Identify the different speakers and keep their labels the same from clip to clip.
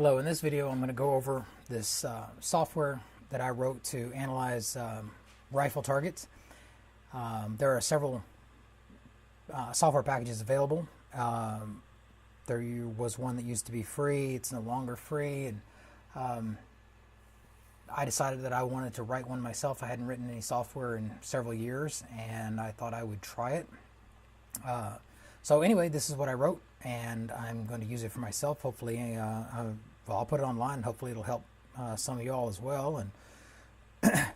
Speaker 1: Hello, in this video I'm going to go over this software that I wrote to analyze rifle targets. There are several software packages available. There was one that used to be free, it's no longer free, and I decided that I wanted to write one myself. I hadn't written any software in several years and I thought I would try it. So anyway, this is what I wrote and I'm going to use it for myself. Hopefully I'll put it online and hopefully it'll help some of you all as well. And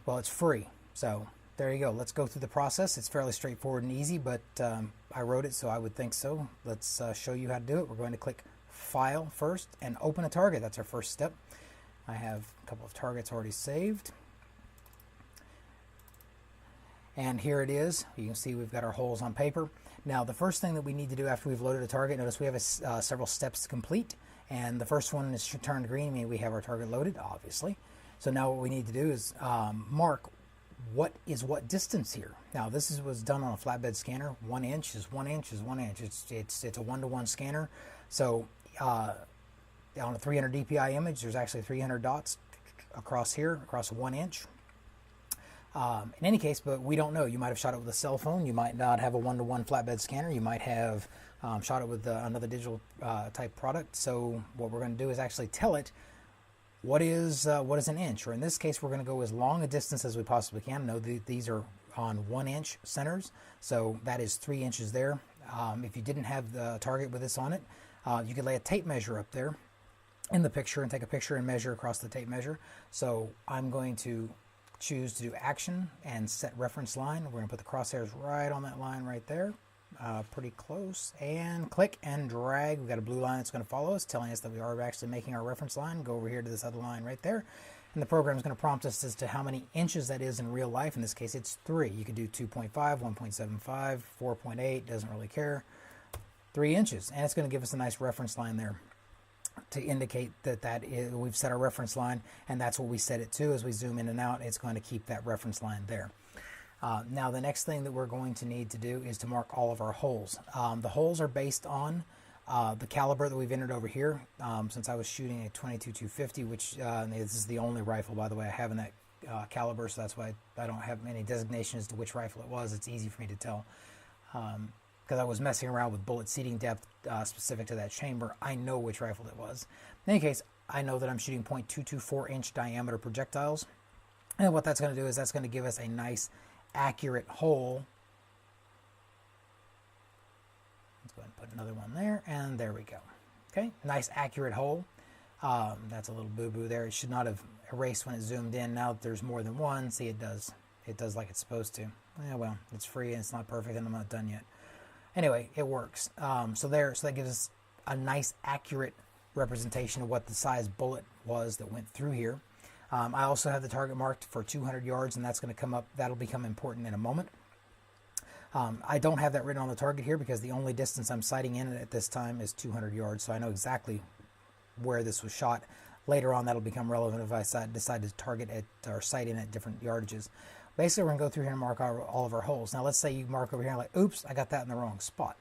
Speaker 1: well, it's free, so there you go. Let's go through the process. It's fairly straightforward and easy, but I wrote it, so I would think so. Let's show you how to do it. We're going to click File first and open a target. That's our first step. I have a couple of targets already saved. And here it is. You can see we've got our holes on paper. Now, the first thing that we need to do after we've loaded a target, notice we have several steps to complete. And the first one is turned green, meaning we have our target loaded, obviously. So now what we need to do is mark what is what distance here. Now, this was done on a flatbed scanner. 1 inch is 1 inch is 1 inch. It's a 1-to-1 scanner. So on a 300 DPI image, there's actually 300 dots across here, across 1 inch. In any case, but we don't know. You might have shot it with a cell phone. You might not have a 1-to-1 flatbed scanner. You might have shot it with another digital type product. So what we're going to do is actually tell it what is an inch, or in this case, we're going to go as long a distance as we possibly can. Know these are on 1 inch centers, so that is 3 inches there. If you didn't have the target with this on it, you could lay a tape measure up there in the picture and take a picture and measure across the tape measure. So I'm going to choose to do action and set reference line. We're going to put the crosshairs right on that line right there, pretty close, and click and drag. We've got a blue line that's going to follow us, telling us that we are actually making our reference line. Go over here to this other line right there, and the program is going to prompt us as to how many inches that is in real life. In this case, it's 3. You could do 2.5, 1.75, 4.8, doesn't really care. 3 inches, and it's going to give us a nice reference line there to indicate that we've set our reference line, and that's what we set it to. As we zoom in and out, it's going to keep that reference line there. Now, the next thing that we're going to need to do is to mark all of our holes. The holes are based on the caliber that we've entered over here. Since I was shooting a 22-250, which this is the only rifle, by the way, I have in that caliber, so that's why I don't have any designation as to which rifle it was. It's easy for me to tell. Because I was messing around with bullet seating depth specific to that chamber. I know which rifle it was. In any case, I know that I'm shooting .224 inch diameter projectiles. And what that's going to do is that's going to give us a nice accurate hole. Let's go ahead and put another one there, and there we go. Okay, nice accurate hole. That's a little boo-boo there. It should not have erased when it zoomed in. Now that there's more than one, see, it does like it's supposed to. Yeah, well, it's free and it's not perfect and I'm not done yet. Anyway, it works. So that gives us a nice accurate representation of what the size bullet was that went through here. I also have the target marked for 200 yards, and that's going to come up. That'll become important in a moment. I don't have that written on the target here because the only distance I'm sighting in at this time is 200 yards, so I know exactly where this was shot. Later on, that'll become relevant if I decide to target at or sight in at different yardages. Basically, we're going to go through here and mark all of our holes. Now, let's say you mark over here like, oops, I got that in the wrong spot.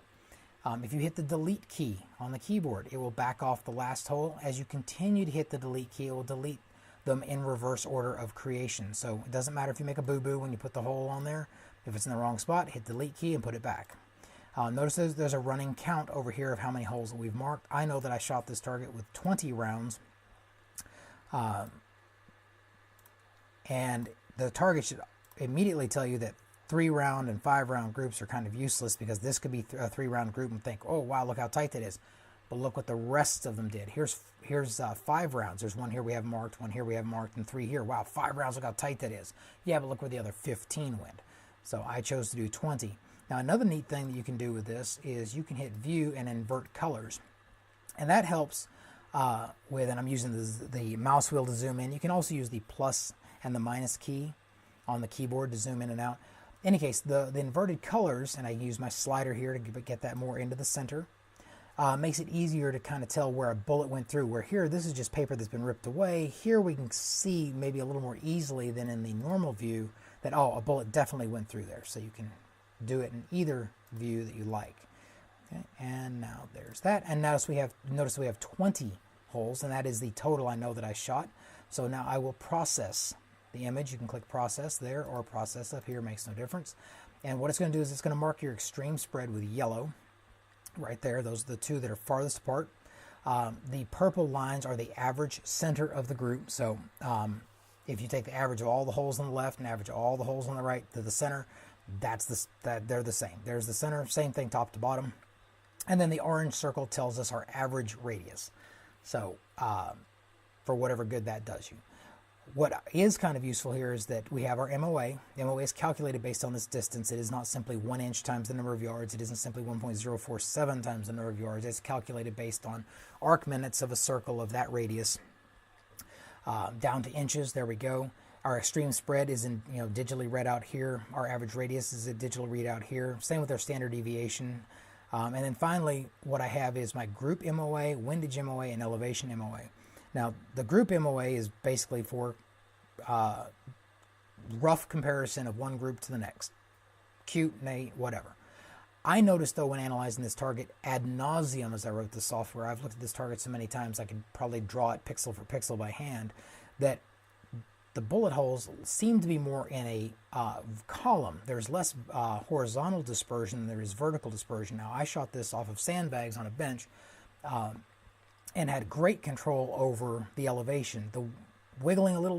Speaker 1: If you hit the delete key on the keyboard, it will back off the last hole. As you continue to hit the delete key, it will delete them in reverse order of creation. So it doesn't matter if you make a boo-boo when you put the hole on there. If it's in the wrong spot, hit delete key and put it back. Notice there's a running count over here of how many holes that we've marked. I know that I shot this target with 20 rounds. And the target should immediately tell you that 3-round and 5-round groups are kind of useless because this could be a 3-round group and think, oh wow, look how tight that is. But look what the rest of them did. Here's 5 rounds. There's one here we have marked, one here we have marked, and 3 here. Wow, 5 rounds, look how tight that is. Yeah, but look where the other 15 went. So I chose to do 20. Now, another neat thing that you can do with this is you can hit view and invert colors. And that helps and I'm using the mouse wheel to zoom in. You can also use the plus and the minus key on the keyboard to zoom in and out. In any case, the inverted colors, and I use my slider here to get that more into the center, makes it easier to kind of tell where a bullet went through. Where here, this is just paper that's been ripped away. Here we can see maybe a little more easily than in the normal view that, oh, a bullet definitely went through there. So you can do it in either view that you like. Okay, and now there's that. And notice we have 20 holes, and that is the total I know that I shot. So now I will process the image. You can click process there or process up here, makes no difference. And what it's going to do is it's going to mark your extreme spread with yellow right there. Those are the two that are farthest apart. The purple lines are the average center of the group. So if you take the average of all the holes on the left and average all the holes on the right to the center, they're the same. There's the center, same thing top to bottom. And then the orange circle tells us our average radius. So for whatever good that does you. What is kind of useful here is that we have our MOA. The MOA is calculated based on this distance. It is not simply 1 inch times the number of yards. It isn't simply 1.047 times the number of yards. It's calculated based on arc minutes of a circle of that radius down to inches. There we go. Our extreme spread is in digitally read out here. Our average radius is a digital readout here. Same with our standard deviation. And then finally, what I have is my group MOA, windage MOA, and elevation MOA. Now, the group MOA is basically for rough comparison of one group to the next. Cute, nay, whatever. I noticed, though, when analyzing this target ad nauseum as I wrote the software, I've looked at this target so many times I could probably draw it pixel for pixel by hand, that the bullet holes seem to be more in a column. There's less horizontal dispersion than there is vertical dispersion. Now, I shot this off of sandbags on a bench and had great control over the elevation. The wiggling a little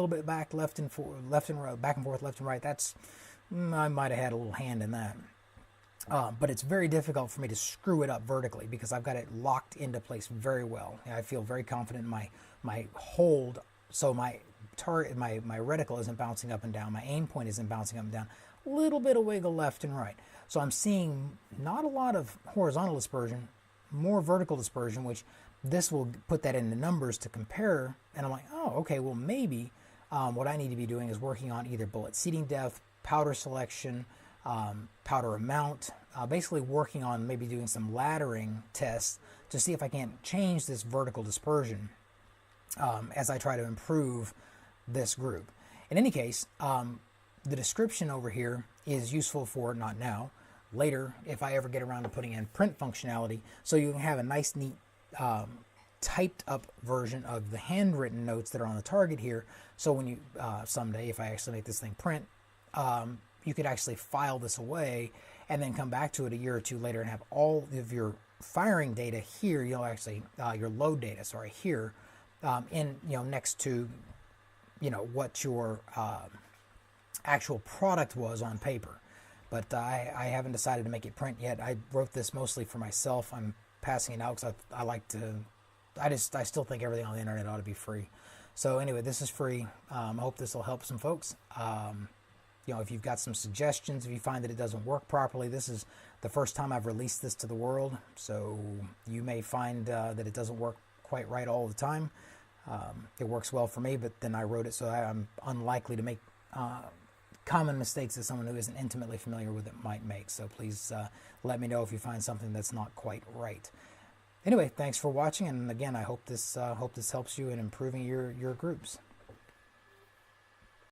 Speaker 1: bit back, left and right, back and forth, left and right. That's I might have had a little hand in that. But it's very difficult for me to screw it up vertically because I've got it locked into place very well. I feel very confident in my hold, so my target, my reticle isn't bouncing up and down. My aim point isn't bouncing up and down. A little bit of wiggle left and right. So I'm seeing not a lot of horizontal dispersion, more vertical dispersion, which this will put that into numbers to compare. And I'm like, oh, okay, well, maybe what I need to be doing is working on either bullet seating depth, powder selection, powder amount, basically working on maybe doing some laddering tests to see if I can't change this vertical dispersion as I try to improve this group. In any case, the description over here is useful for, not now, later, if I ever get around to putting in print functionality, so you can have a nice, neat, typed up version of the handwritten notes that are on the target here. So when you, someday, if I actually make this thing print, you could actually file this away and then come back to it a year or two later and have all of your firing data here, actually, your load data, sorry, here, in, next to, what your actual product was on paper. But I haven't decided to make it print yet. I wrote this mostly for myself. I'm passing it out because I like to, I still think everything on the internet ought to be free. So anyway, this is free. I hope this will help some folks. If you've got some suggestions, if you find that it doesn't work properly, this is the first time I've released this to the world. So you may find that it doesn't work quite right all the time. It works well for me, but then I wrote it so I'm unlikely to make common mistakes that someone who isn't intimately familiar with it might make. So please let me know if you find something that's not quite right. Anyway, thanks for watching, and again, I hope this helps you in improving your groups.